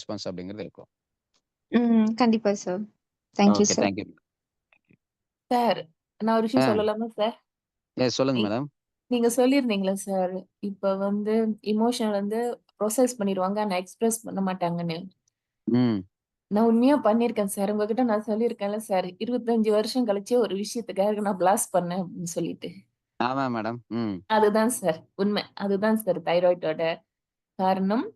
Response அப்படிங்கிறது இருக்கும். கண்டிப்பா sir. Thank you okay. Sir. Thank you. Sir, நான் ஒரு விஷயம் ஆ. சொல்லலாமா சார்? சொல்லுங்க நீ- மேடம். நீங்க சொல்லியிருந்தீங்களா சார், இப்ப வந்து இமோஷன் வந்து ப்ரொசஸ் பண்ணிருவாங்க, ஆனா எக்ஸ்பிரஸ் பண்ண மாட்டாங்கன்னு. ம். நான் உண்மையா பண்ணியிருக்கேன் சார். உங்ககிட்ட நான் சொல்லியிருக்கேன்ல சார், 25 வருஷம் கழிச்சு ஒரு விஷயத்துக்காக நான் பிளாஸ்ட் பண்ணேன் அப்படின்னு சொல்லிட்டு. ஆமா மேடம். ம். அதுதான் சார் உண்மை. அதுதான் சார் தைராய்டோட காரணம்.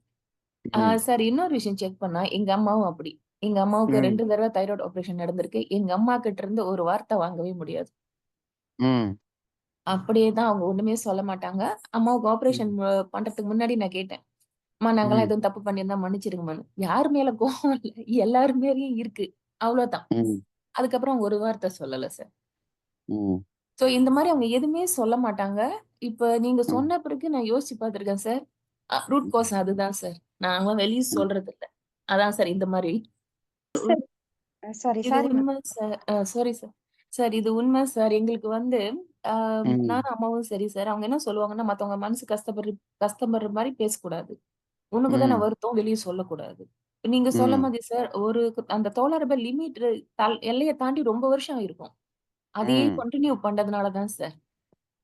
ம். சார் இன்னொரு விஷயம் செக் பண்ணா, எங்க அம்மாவும் அப்படி. எங்க அம்மாவுக்கு ம். 2 தடவ தைராய்டு ஆப்பரேஷன் நடந்திருக்கு. எங்க அம்மா கிட்ட இருந்து ஒரு வார்த்தை வாங்கவே முடியாது. ம். அப்படியே தான் அவங்க ஒண்ணுமே சொல்ல மாட்டாங்க. அம்மாவுக்கு ஆப்பரேஷன் ம். பண்றதுக்கு முன்னாடி நான் கேட்டேன். அம்மா நாங்கலாம் ம். எதுவும் தப்பு பண்ணியிருந்தா மன்னிச்சிடுங்கம்மான்னு. யார் மேல கோவம் இல்ல. எல்லார் மேலயும் இருக்கு. அவ்வளோதான். ம். அதுக்கப்புறம் ஒரு வார்த்தை சொல்லல சார். ம். சோ இந்த மாரி அவங்க எதுவுமே சொல்ல மாட்டாங்க. இப்ப நீங்க ம். சொன்ன பிறகு நான் யோசிச்சு பார்த்துருக்கேன் சார். ரூட் காஸ் அதுதான் சார். நாங்கலாம் வெளிய ம். சொல்றது இல்ல. அதான் சார் இந்த மாரி. சார் சாரி இது சாரி மேம். உண்மை சார். Sorry sir. சார் இது உண்மை சார். எங்களுக்கு வந்து அ ம். நானும் அம்மாவும் சரி சார். அவங்க என்ன சொல்லுவாங்கன்னா, மத்தவங்க மனசு கஷ்டப்படுற மாரி பேசக்கூடாது. உனக்கு தானே ம். வருத்தம் வெளிய சொல்லக்கூடாது. நீங்க சொல்ல ம். மாரி சார், அந்த தோழரப லிமிட் எல்லைய தாண்டி ரொம்ப வருஷம் ஆயிருக்கும். அதையே ம். கன்டின்யூ பண்றதுனால தான் சார்.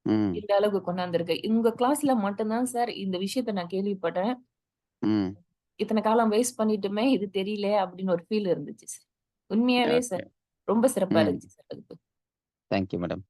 ம். இந்த அளவுக்கு கொண்டாந்துருக்கு. உங்க கிளாஸ்ல மட்டும் தான் சார் இந்த விஷயத்த நான் கேள்விப்பட்டேன். ம். இத்தன காலம் வேஸ்ட் பண்ணிட்டுமே இது தெரியல அப்படின்னு ஒரு ஃபீல் இருந்துச்சு சார். உண்மையாவே ஓகே. சார். ரொம்ப சிறப்பா ம். இருந்துச்சு சார் அதுக்கு. Thank you madam.